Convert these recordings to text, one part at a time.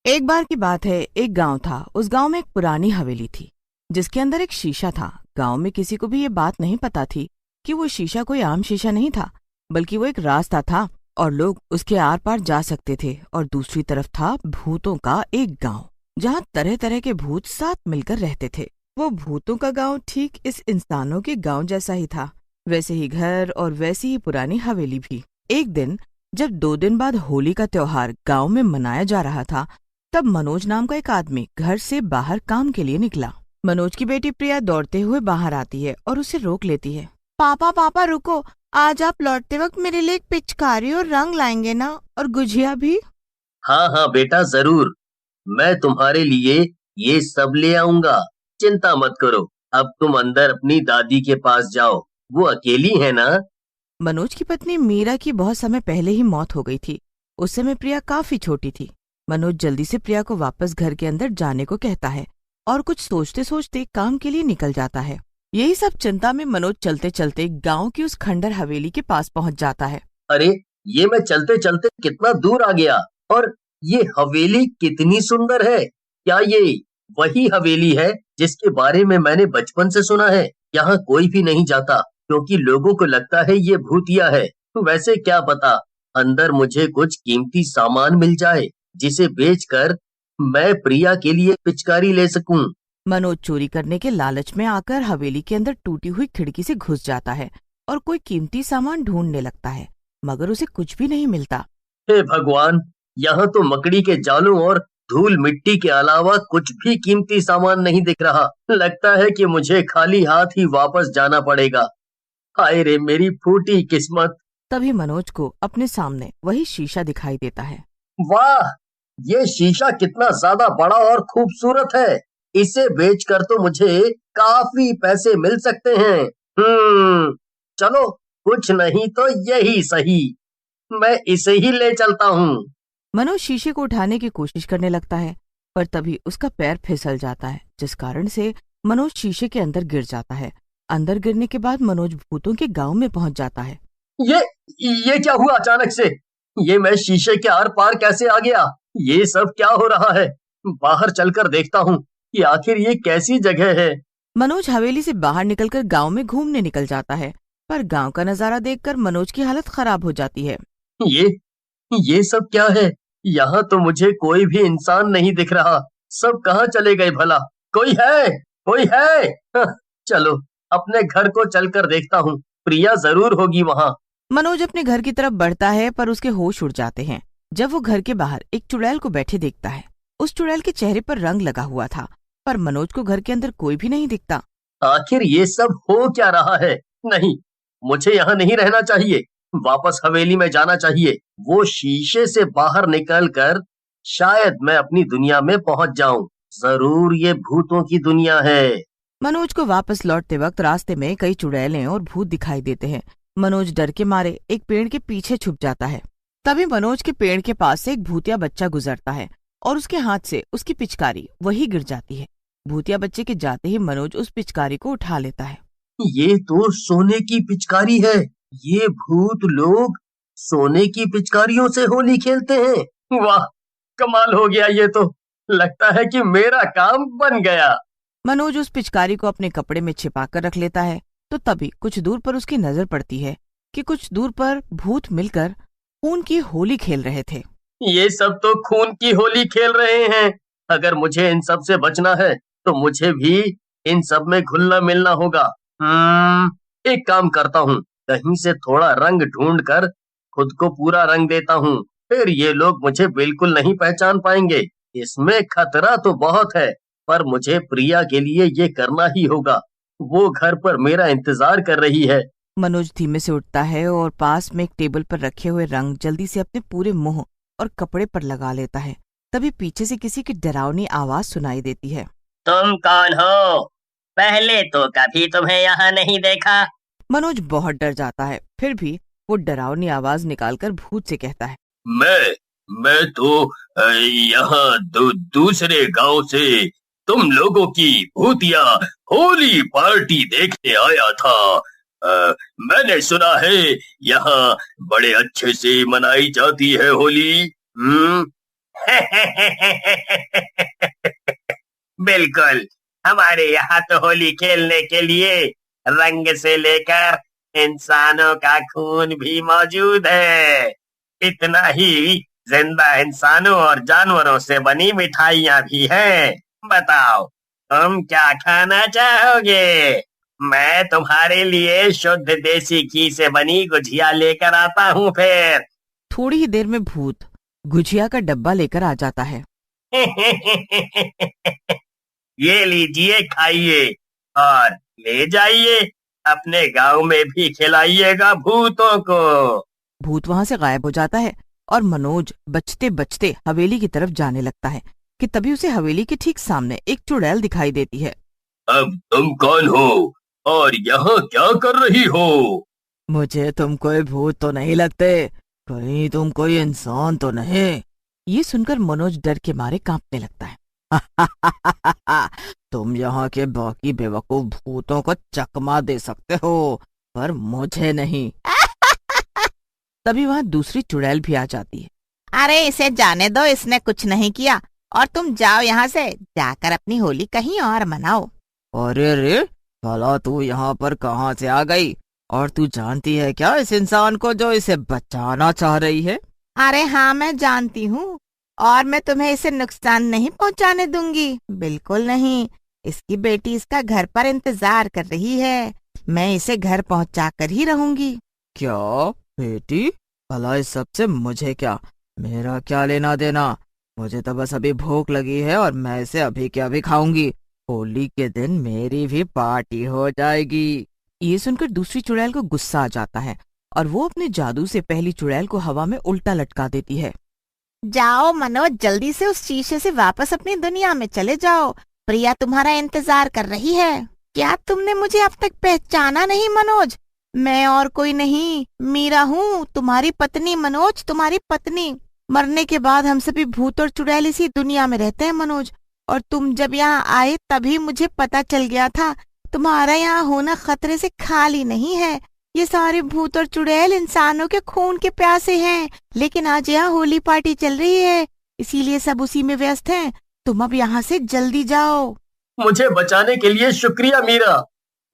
एक बार की बात है, एक गांव था। उस गांव में एक पुरानी हवेली थी जिसके अंदर एक शीशा था। गांव में किसी को भी ये बात नहीं पता थी कि वो शीशा कोई आम शीशा नहीं था, बल्कि वो एक रास्ता था और लोग उसके आर पार जा सकते थे। और दूसरी तरफ था भूतों का एक गांव जहाँ तरह तरह के भूत साथ मिलकर रहते थे। वो भूतों का गांव ठीक इस इंसानों के गांव जैसा ही था, वैसे ही घर और वैसी ही पुरानी हवेली भी। एक दिन जब 2 दिन बाद होली का त्योहार गांव में मनाया जा रहा था, तब मनोज नाम का एक आदमी घर से बाहर काम के लिए निकला। मनोज की बेटी प्रिया दौड़ते हुए बाहर आती है और उसे रोक लेती है। पापा पापा रुको, आज आप लौटते वक्त मेरे लिए एक पिचकारी और रंग लाएंगे ना, और गुजिया भी। हाँ हाँ बेटा, जरूर। मैं तुम्हारे लिए ये सब ले आऊंगा। चिंता मत करो। अब तुम अंदर अपनी दादी के पास जाओ, वो अकेली है ना। मनोज की पत्नी मीरा की बहुत समय पहले ही मौत हो गई थी। उस समय प्रिया काफी छोटी थी। मनोज जल्दी से प्रिया को वापस घर के अंदर जाने को कहता है और कुछ सोचते सोचते काम के लिए निकल जाता है। यही सब चिंता में मनोज चलते चलते गांव की उस खंडर हवेली के पास पहुंच जाता है। अरे, ये मैं चलते चलते कितना दूर आ गया। और ये हवेली कितनी सुंदर है। क्या ये वही हवेली है जिसके बारे में मैंने बचपन से सुना है? यहाँ कोई भी नहीं जाता क्योंकि लोगों को लगता है ये भूतिया है। तो वैसे क्या पता, अंदर मुझे कुछ कीमती सामान मिल जाए जिसे बेचकर मैं प्रिया के लिए पिचकारी ले सकूं। मनोज चोरी करने के लालच में आकर हवेली के अंदर टूटी हुई खिड़की से घुस जाता है और कोई कीमती सामान ढूंढने लगता है, मगर उसे कुछ भी नहीं मिलता। हे भगवान, यहाँ तो मकड़ी के जालों और धूल मिट्टी के अलावा कुछ भी कीमती सामान नहीं दिख रहा। लगता है कि मुझे खाली हाथ ही वापस जाना पड़ेगा। हाय रे मेरी फूटी किस्मत। तभी मनोज को अपने सामने वही शीशा दिखाई देता है। वाह, ये शीशा कितना ज्यादा बड़ा और खूबसूरत है। इसे बेचकर तो मुझे काफी पैसे मिल सकते हैं। चलो, कुछ नहीं तो यही सही। मैं इसे ही ले चलता हूँ। मनोज शीशे को उठाने की कोशिश करने लगता है, पर तभी उसका पैर फिसल जाता है, जिस कारण से मनोज शीशे के अंदर गिर जाता है। अंदर गिरने के बाद मनोज भूतों के गांव में पहुंच जाता है। ये ये क्या हुआ अचानक से? ये मैं शीशे के आर पार कैसे आ गया? ये सब क्या हो रहा है? बाहर चलकर देखता हूँ कि आखिर ये कैसी जगह है। मनोज हवेली से बाहर निकलकर गांव में घूमने निकल जाता है, पर गांव का नजारा देखकर मनोज की हालत खराब हो जाती है। ये ये सब क्या है? यहाँ तो मुझे कोई भी इंसान नहीं दिख रहा। सब कहाँ चले गए भला? कोई है? कोई है? चलो, अपने घर को चलकर देखता हूँ। प्रिया जरूर होगी वहाँ। मनोज अपने घर की तरफ बढ़ता है, पर उसके होश उड़ जाते हैं जब वो घर के बाहर एक चुड़ैल को बैठे देखता है। उस चुड़ैल के चेहरे पर रंग लगा हुआ था, पर मनोज को घर के अंदर कोई भी नहीं दिखता। आखिर ये सब हो क्या रहा है? नहीं, मुझे यहाँ नहीं रहना चाहिए। वापस हवेली में जाना चाहिए। वो शीशे से बाहर निकलकर शायद मैं अपनी दुनिया में पहुंच जाऊं। जरूर ये भूतों की दुनिया है। मनोज को वापस लौटते वक्त रास्ते में कई चुड़ैलें और भूत दिखाई देते हैं। मनोज डर के मारे एक पेड़ के पीछे छुप जाता है। तभी मनोज के पेड़ के पास से एक भूतिया बच्चा गुजरता है और उसके हाथ से उसकी पिचकारी वही गिर जाती है। भूतिया बच्चे के जाते ही मनोज उस पिचकारी को उठा लेता है। ये तो सोने की पिचकारी है। ये भूत लोग सोने की पिचकारियों से होली खेलते हैं। वाह, कमाल हो गया ये तो। लगता है कि मेरा काम बन गया। मनोज उस पिचकारी को अपने कपड़े में छिपा कर रख लेता है। तो तभी कुछ दूर पर उसकी नजर पड़ती है कि कुछ दूर पर भूत मिलकर खून की होली खेल रहे थे। ये सब तो खून की होली खेल रहे हैं। अगर मुझे इन सब से बचना है तो मुझे भी इन सब में घुलना मिलना होगा। एक काम करता हूँ, कहीं से थोड़ा रंग ढूंढ कर खुद को पूरा रंग देता हूँ। फिर ये लोग मुझे बिल्कुल नहीं पहचान पाएंगे। इसमें खतरा तो बहुत है, पर मुझे प्रिया के लिए ये करना ही होगा। वो घर पर मेरा इंतजार कर रही है। मनोज धीमे से उठता है और पास में एक टेबल पर रखे हुए रंग जल्दी से अपने पूरे मुंह और कपड़े पर लगा लेता है। तभी पीछे से किसी की डरावनी आवाज सुनाई देती है। तुम कौन हो? पहले तो कभी तुम्हें यहाँ नहीं देखा। मनोज बहुत डर जाता है, फिर भी वो डरावनी आवाज निकालकर भूत से कहता है। मैं तो यहाँ दूसरे गांव से तुम लोगों की भूतिया होली पार्टी देखने आया था। मैंने सुना है यहाँ बड़े अच्छे से मनाई जाती है होली। बिल्कुल, हमारे यहाँ तो होली खेलने के लिए रंग से लेकर इंसानों का खून भी मौजूद है। इतना ही जिंदा इंसानों और जानवरों से बनी मिठाइयाँ भी हैं। बताओ, तुम क्या खाना चाहोगे? मैं तुम्हारे लिए शुद्ध देसी घी से बनी गुजिया लेकर आता हूँ फिर। थोड़ी ही देर में भूत गुजिया का डब्बा लेकर आ जाता है। ये लीजिए, खाइए और ले जाइए, अपने गांव में भी खिलाइएगा भूतों को। भूत वहाँ से गायब हो जाता है और मनोज बचते बचते हवेली की तरफ जाने लगता है कि तभी उसे हवेली के ठीक सामने एक चुड़ैल दिखाई देती है। अब तुम कौन हो और यहाँ क्या कर रही हो? मुझे तुम कोई भूत तो नहीं लगते, कहीं तुम कोई इंसान तो नहीं? ये सुनकर मनोज डर के मारे कांपने लगता है। तुम यहाँ के बाकी बेवकूफ भूतों को चकमा दे सकते हो, पर मुझे नहीं। तभी वहाँ दूसरी चुड़ैल भी आ जाती है। अरे इसे जाने दो, इसने कुछ नहीं किया और तुम जाओ यहाँ से, जाकर अपनी होली कहीं और मनाओ। अरे रे, भला तू यहाँ पर कहाँ से आ गई? और तू जानती है क्या इस इंसान को जो इसे बचाना चाह रही है? अरे हाँ, मैं जानती हूँ और मैं तुम्हें इसे नुकसान नहीं पहुँचाने दूंगी, बिल्कुल नहीं। इसकी बेटी इसका घर पर इंतजार कर रही है, मैं इसे घर पहुँचा कर ही रहूंगी। क्या बेटी? भला इस सब से मुझे क्या? मेरा क्या लेना देना? मुझे तो बस अभी भूख लगी है और मैं इसे अभी के अभी खाऊंगी। होली के दिन मेरी भी पार्टी हो जाएगी। ये सुनकर दूसरी चुड़ैल को गुस्सा आ जाता है और वो अपने जादू से पहली चुड़ैल को हवा में उल्टा लटका देती है। जाओ मनोज, जल्दी से उस शीशे से वापस अपनी दुनिया में चले जाओ, प्रिया तुम्हारा इंतजार कर रही है। क्या तुमने मुझे अब तक पहचाना नहीं मनोज? मैं और कोई नहीं, मीरा हूँ, तुम्हारी पत्नी मनोज, तुम्हारी पत्नी। मरने के बाद हम सभी भूत और चुड़ैल इसी दुनिया में रहते हैं मनोज, और तुम जब यहाँ आए तभी मुझे पता चल गया था तुम्हारा यहाँ होना खतरे से खाली नहीं है। ये सारे भूत और चुड़ैल इंसानों के खून के प्यासे हैं, लेकिन आज यहाँ होली पार्टी चल रही है, इसीलिए सब उसी में व्यस्त हैं। तुम अब यहाँ से जल्दी जाओ। मुझे बचाने के लिए शुक्रिया मीरा,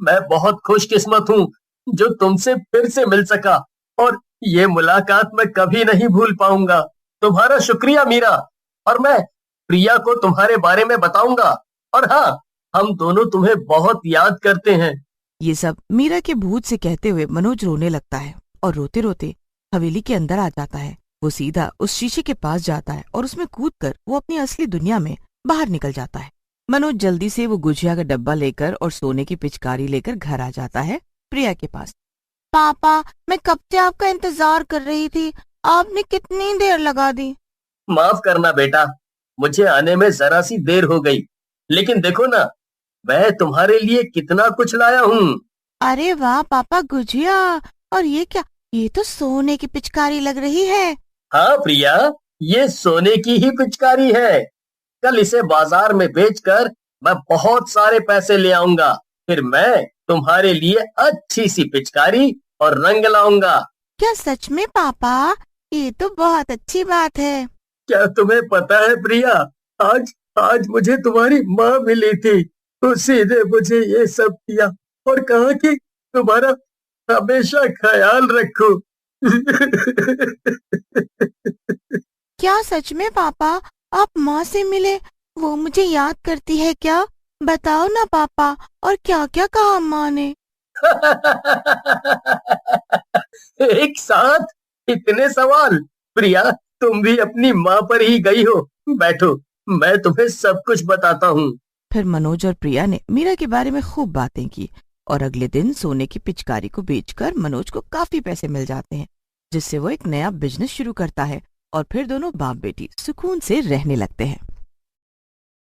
मैं बहुत खुशकिस्मत हूँ जो तुमसे फिर से मिल सका, और ये मुलाकात मैं कभी नहीं भूल पाऊंगा। तुम्हारा शुक्रिया मीरा, और मैं प्रिया को तुम्हारे बारे में बताऊंगा, और हाँ, हम दोनों तुम्हें बहुत याद करते हैं। ये सब मीरा के भूत से कहते हुए मनोज रोने लगता है और रोते रोते हवेली के अंदर आ जाता है। वो सीधा उस शीशे के पास जाता है और उसमें कूदकर वो अपनी असली दुनिया में बाहर निकल जाता है। मनोज जल्दी से वो गुजिया का डब्बा लेकर और सोने की पिचकारी लेकर घर आ जाता है प्रिया के पास। पापा, मैं कब से आपका इंतजार कर रही थी, आपने कितनी देर लगा दी। माफ करना बेटा, मुझे आने में जरा सी देर हो गई, लेकिन देखो ना, मैं तुम्हारे लिए कितना कुछ लाया हूँ। अरे वाह पापा, गुजिया, और ये क्या? ये तो सोने की पिचकारी लग रही है। हाँ प्रिया, ये सोने की ही पिचकारी है। कल इसे बाजार में बेचकर मैं बहुत सारे पैसे ले आऊंगा, फिर मैं तुम्हारे लिए अच्छी सी पिचकारी और रंग लाऊंगा। क्या सच में पापा? ये तो बहुत अच्छी बात है। क्या तुम्हें पता है प्रिया, आज आज मुझे तुम्हारी माँ मिली थी, उसी ने मुझे ये सब किया और कहा कि तुम्हारा हमेशा ख्याल रखो। क्या सच में पापा, आप माँ से मिले? वो मुझे याद करती है क्या? बताओ ना पापा, और क्या क्या कहा माँ ने? एक साथ इतने सवाल। प्रिया, तुम भी अपनी माँ पर ही गई हो। बैठो, मैं तुम्हें सब कुछ बताता हूँ। फिर मनोज और प्रिया ने मीरा के बारे में खूब बातें की और अगले दिन सोने की पिचकारी को बेचकर मनोज को काफी पैसे मिल जाते हैं, जिससे वो एक नया बिजनेस शुरू करता है और फिर दोनों बाप बेटी सुकून से रहने लगते हैं।